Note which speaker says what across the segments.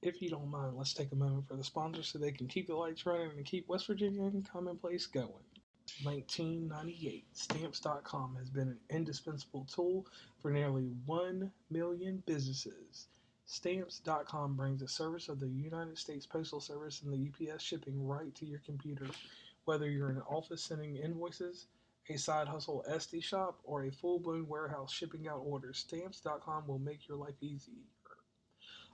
Speaker 1: If you don't mind, let's take a moment for the sponsors so they can keep the lights running and keep West Virginia Commonplace going. 1998, Stamps.com has been an indispensable tool for nearly 1 million businesses. Stamps.com brings the service of the United States Postal Service and the UPS shipping right to your computer. Whether you're in an office sending invoices, a side hustle Etsy shop, or a full blown warehouse shipping out orders, Stamps.com will make your life easier.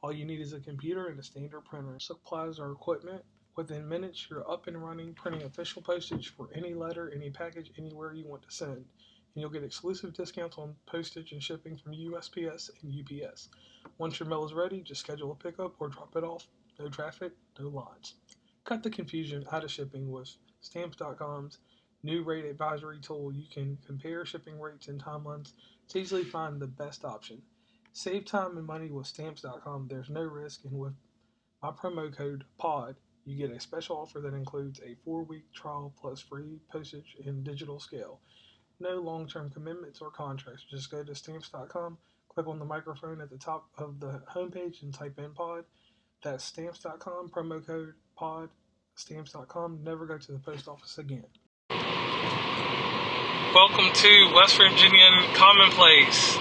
Speaker 1: All you need is a computer and a standard printer, supplies, or equipment. Within minutes, you're up and running, printing official postage for any letter, any package, anywhere you want to send. And you'll get exclusive discounts on postage and shipping from USPS and UPS. Once your mail is ready, just schedule a pickup or drop it off. No traffic, no lines. Cut the confusion out of shipping with Stamps.com's new rate advisory tool. You can compare shipping rates and timelines to easily find the best option. Save time and money with Stamps.com. There's no risk, and with my promo code POD, you get a special offer that includes a 4-week trial plus free postage and digital scale. No long-term commitments or contracts. Just go to Stamps.com, click on the microphone at the top of the homepage, and type in POD. That's Stamps.com, promo code POD, Stamps.com. Never go to the post office again. Welcome to West Virginian Commonplace.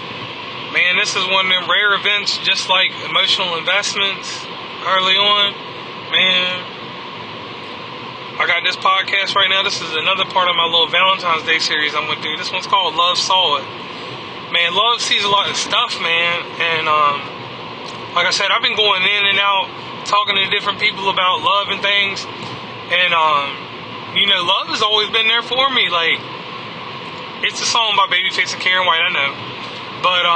Speaker 1: Man, this is one of them rare events, just like emotional investments early on. Man, I got this podcast right now. This is another part of my little Valentine's Day series I'm going to do. This one's called Love Saw It. Man, love sees a lot of stuff, man. And like I said, I've been going in and out, talking to different people about love and things. And, love has always been there for me. Like, it's a song by Babyface and Karen White, I know. But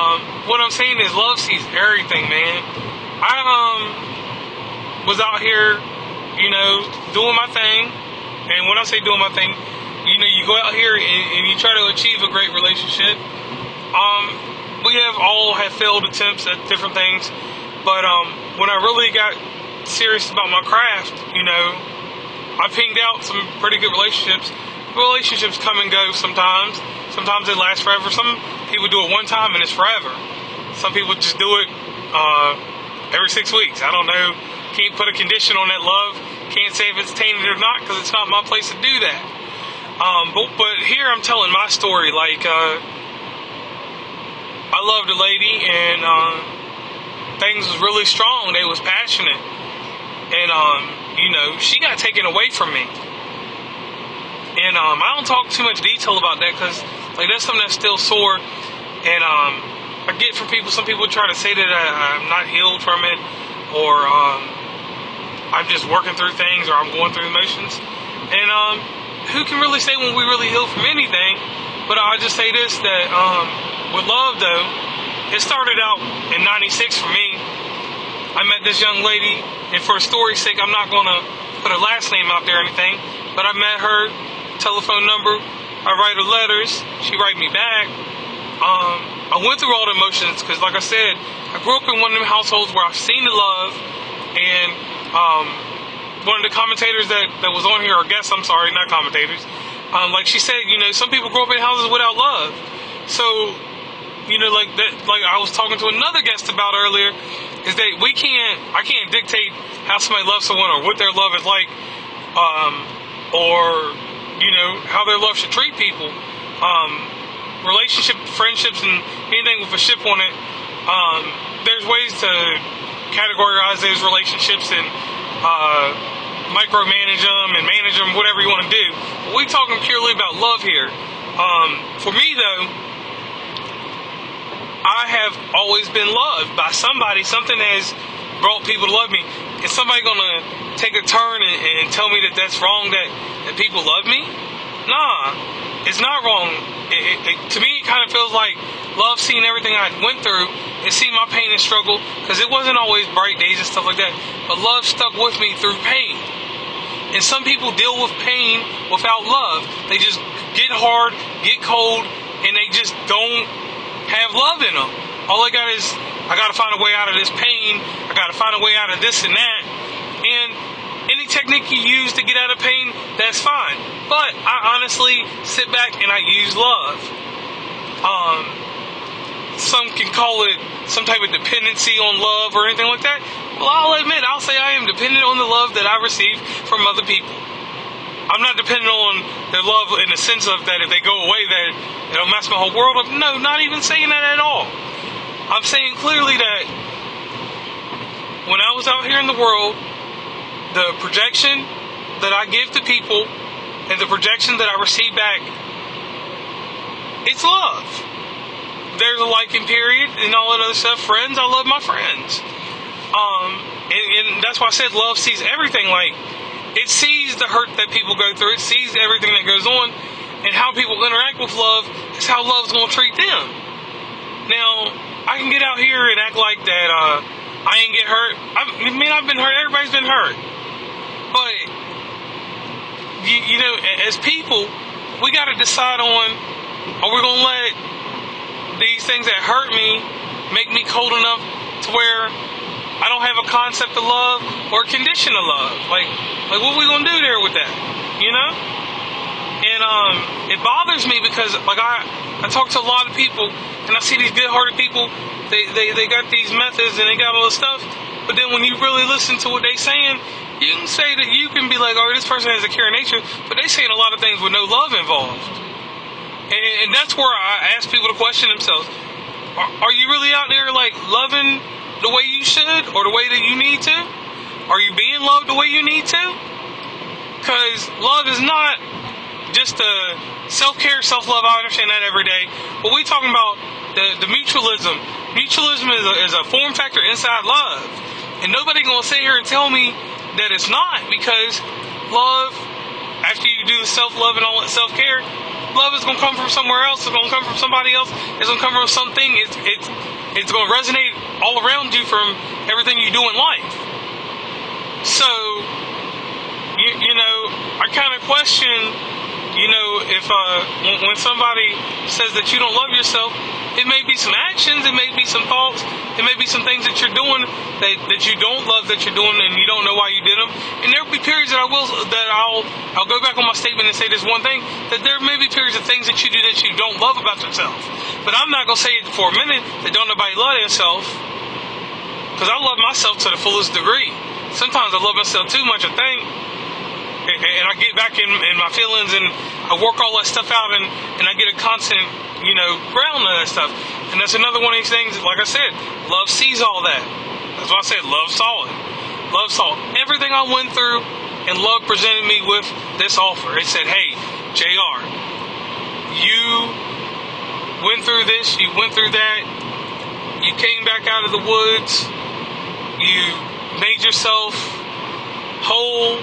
Speaker 1: what I'm saying is love sees everything, man. I was out here, doing my thing. And when I say doing my thing, you go out here and you try to achieve a great relationship. We all have failed attempts at different things. But when I really got serious about my craft, I pinged out some pretty good relationships. Relationships come and go sometimes. Sometimes they last forever. Some people do it one time and it's forever. Some people just do it every 6 weeks. I don't know. Can't put a condition on that love. Can't say if it's tainted or not because it's not my place to do that. But here I'm telling my story. Like, I loved a lady and things was really strong. They was passionate. And, she got taken away from me. And I don't talk too much detail about that because that's something that's still sore. And I get from people, some people try to say that I'm not healed from it, or I'm just working through things, or I'm going through emotions. And who can really say when we really heal from anything? But I'll just say this, that with love, though, it started out in 96 for me. I met this young lady, and for a story's sake, I'm not going to put her last name out there or anything, but I met her, telephone number, I write her letters, she write me back. I went through all the emotions, because like I said, I grew up in one of them households where I've seen the love, and one of the commentators that was on here, or guests, I'm sorry, not commentators, like she said, some people grow up in houses without love. So, like that, like I was talking to another guest about earlier, is that I can't dictate how somebody loves someone or what their love is like, or, how their love should treat people. Relationship, friendships, and anything with a ship on it, there's ways to categorize those relationships and micromanage them and manage them, whatever you want to do. But we're talking purely about love here. For me, though, I have always been loved by somebody. Something has brought people to love me. Is somebody going to take a turn and tell me that that's wrong, that people love me? Nah, it's not wrong. To me, it kind of feels like love seeing everything I went through and seeing my pain and struggle, because it wasn't always bright days and stuff like that, but love stuck with me through pain. And some people deal with pain without love. They just get hard, get cold, and they just don't have love in them. All I got is, I got to find a way out of this pain. I got to find a way out of this and that. And any technique you use to get out of pain, that's fine. But I honestly sit back and I use love. Some can call it some type of dependency on love or anything like that. Well, I'll say I am dependent on the love that I receive from other people. I'm not dependent on their love in the sense of that if they go away that it'll mess my whole world up. No, not even saying that at all. I'm saying clearly that when I was out here in the world, the projection that I give to people and the projection that I receive back, it's love. There's a liking period and all that other stuff. Friends, I love my friends. And that's why I said love sees everything. Like, it sees the hurt that people go through. It sees everything that goes on. And how people interact with love is how love's going to treat them. Now, I can get out here and act like that I ain't get hurt. I've been hurt. Everybody's been hurt. But, you know, as people, we got to decide on, are we going to let these things that hurt me make me cold enough to where I don't have a concept of love or a condition of love? Like what are we going to do there with that? You know? And it bothers me because, like, I talk to a lot of people, and I see these good-hearted people. They got these methods and they got all this stuff, but then when you really listen to what they saying, you can say that you can be like, oh, this person has a caring nature, but they saying a lot of things with no love involved. And that's where I ask people to question themselves. Are you really out there, like, loving the way you should or the way that you need to? Are you being loved the way you need to? Because love is not just a self-care, self-love. I understand that every day. But we're talking about the mutualism. Mutualism is a form factor inside love. And nobody going to sit here and tell me that it's not, because love, after you do self-love and all that self-care, love is going to come from somewhere else. It's going to come from somebody else. It's going to come from something. It's going to resonate all around you from everything you do in life. So, you know, I kind of question, you know, if when somebody says that you don't love yourself, it may be some actions, it may be some thoughts, it may be some things that you're doing that you don't love that you're doing and you don't know why you did them. And there will be periods that I'll go back on my statement and say this one thing, that there may be periods of things that you do that you don't love about yourself. But I'm not going to say it for a minute that don't nobody love themselves, because I love myself to the fullest degree. Sometimes I love myself too much, I think. And I get back in my feelings and I work all that stuff out and I get a constant, you know, ground of that stuff. And that's another one of these things, like I said, love sees all that. That's why I said love saw it. Love saw everything I went through, and love presented me with this offer. It said, hey, JR, you went through this, you went through that, you came back out of the woods, you made yourself whole,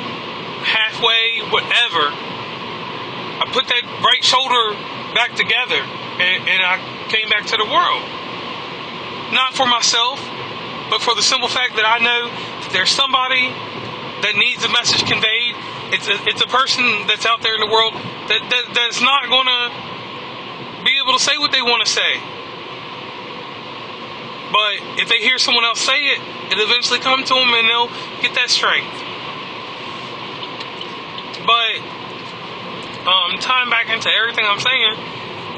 Speaker 1: halfway, whatever. I put that right shoulder back together and I came back to the world. Not for myself, but for the simple fact that I know that there's somebody that needs a message conveyed. It's a person that's out there in the world that's not going to be able to say what they want to say. But if they hear someone else say it, it'll eventually come to them and they'll get that strength. But tying back into everything I'm saying,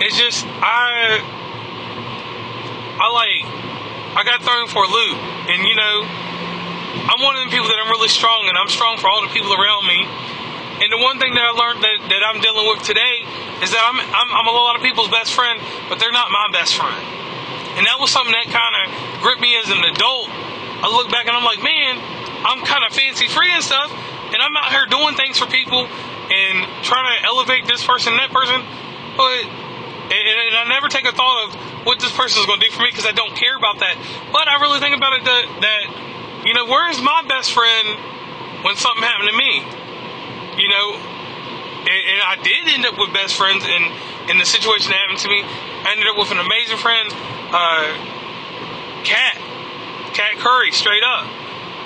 Speaker 1: it's just I got thrown for a loop, and you know, I'm one of them people that I'm really strong, and I'm strong for all the people around me. And the one thing that I learned that I'm dealing with today is that I'm a lot of people's best friend, but they're not my best friend. And that was something that kind of gripped me as an adult. I look back and I'm like, man, I'm kind of fancy free and stuff, and I'm out here doing things for people and trying to elevate this person and that person, but and I never take a thought of what this person is going to do for me, because I don't care about that. But I really think about it that you know, where's my best friend when something happened to me? You know, and I did end up with best friends in the situation that happened to me. I ended up with an amazing friend, Kat Curry, straight up.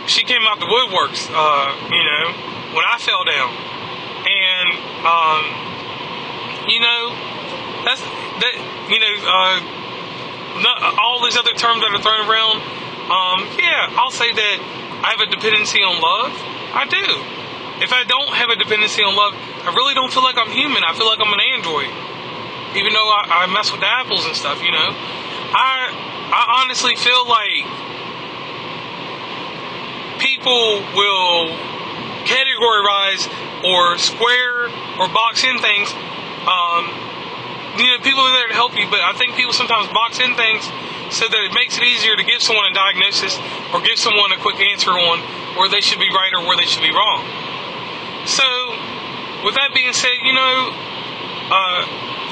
Speaker 1: She came out the woodworks, you know, when I fell down. And, you know, you know, all these other terms that are thrown around, yeah, I'll say that I have a dependency on love. I do. If I don't have a dependency on love, I really don't feel like I'm human. I feel like I'm an android. Even though I mess with the apples and stuff, you know. I honestly feel like people will categorize or square or box in things. People are there to help you, but I think people sometimes box in things so that it makes it easier to give someone a diagnosis or give someone a quick answer on where they should be right or where they should be wrong. So, with that being said,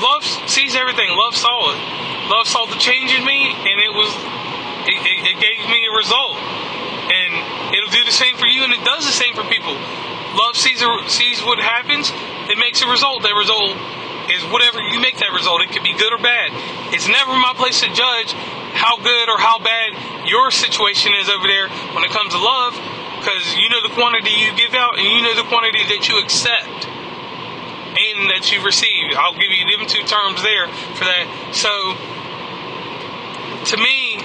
Speaker 1: love sees everything. Love saw it. Love saw the change in me, and it gave me a result. And it'll do the same for you, and it does the same for people. Love sees what happens. It makes a result. That result is whatever you make that result. It could be good or bad. It's never my place to judge how good or how bad your situation is over there when it comes to love, because you know the quantity you give out, and you know the quantity that you accept and that you receive. I'll give you them two terms there for that. So, to me,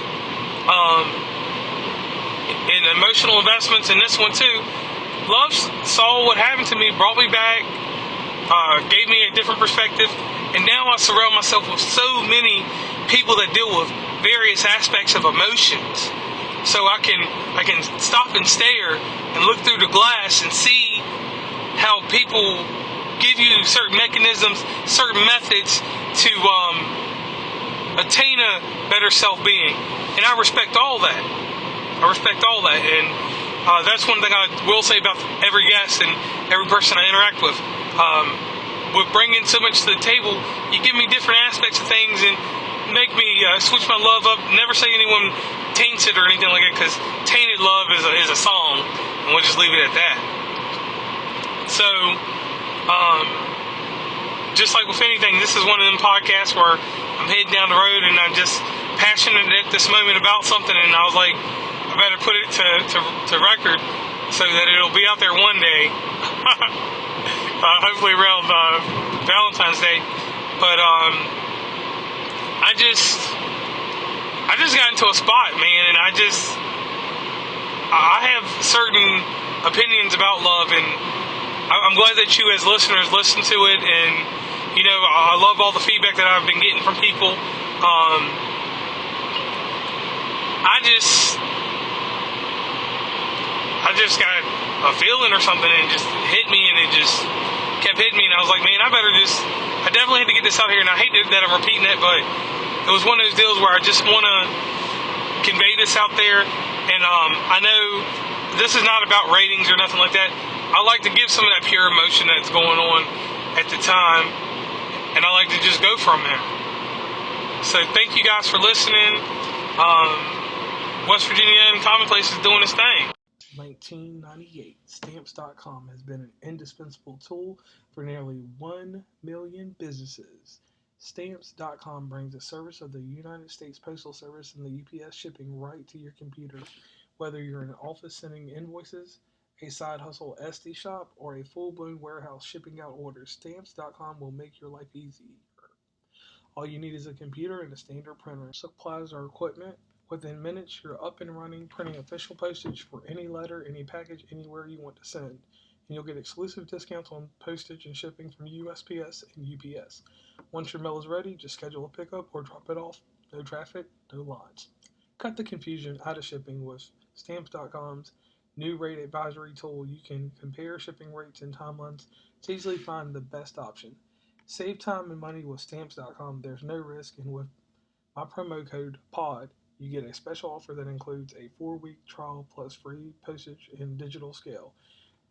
Speaker 1: in emotional investments, and this one too, love saw what happened to me, brought me back, gave me a different perspective, and now I surround myself with so many people that deal with various aspects of emotions. So I can stop and stare and look through the glass and see how people give you certain mechanisms, certain methods to attain a better self-being. And I respect all that. And that's one thing I will say about every guest and every person I interact with. With bringing so much to the table, you give me different aspects of things and make me switch my love up. Never say anyone taints it or anything like that, because tainted love is a song, and we'll just leave it at that. So, just like with anything, this is one of them podcasts where I'm heading down the road and I'm just passionate at this moment about something, and I was like, I better put it to record so that it'll be out there one day. Hopefully around Valentine's Day. But I just got into a spot, man, and I have certain opinions about love, and I'm glad that you as listeners listen to it, and I love all the feedback that I've been getting from people. I just got a feeling or something, and it just hit me, and it just kept hitting me, and I was like, man, I definitely had to get this out here, and I hate that I'm repeating it, but it was one of those deals where I just want to convey this out there, and I know this is not about ratings or nothing like that. I like to give some of that pure emotion that's going on at the time, and I like to just go from there. So thank you guys for listening. West Virginia and Commonplace is doing its thing. 1998, Stamps.com has been an indispensable tool for nearly 1 million businesses. Stamps.com brings the service of the United States Postal Service and the UPS shipping right to your computer. Whether you're in an office sending invoices, a side hustle Etsy shop, or a full-blown warehouse shipping out orders, Stamps.com will make your life easier. All you need is a computer and a standard printer. Supplies or equipment. Within minutes, you're up and running, printing official postage for any letter, any package, anywhere you want to send. And you'll get exclusive discounts on postage and shipping from USPS and UPS. Once your mail is ready, just schedule a pickup or drop it off. No traffic, no lines. Cut the confusion out of shipping with Stamps.com's new rate advisory tool. You can compare shipping rates and timelines to easily find the best option. Save time and money with Stamps.com. There's no risk, and with my promo code POD, you get a special offer that includes a 4-week trial plus free postage and digital scale.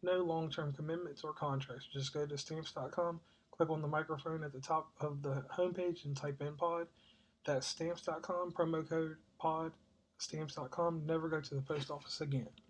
Speaker 1: No long-term commitments or contracts. Just go to Stamps.com, click on the microphone at the top of the homepage and type in POD. That's Stamps.com, promo code POD, Stamps.com. Never go to the post office again.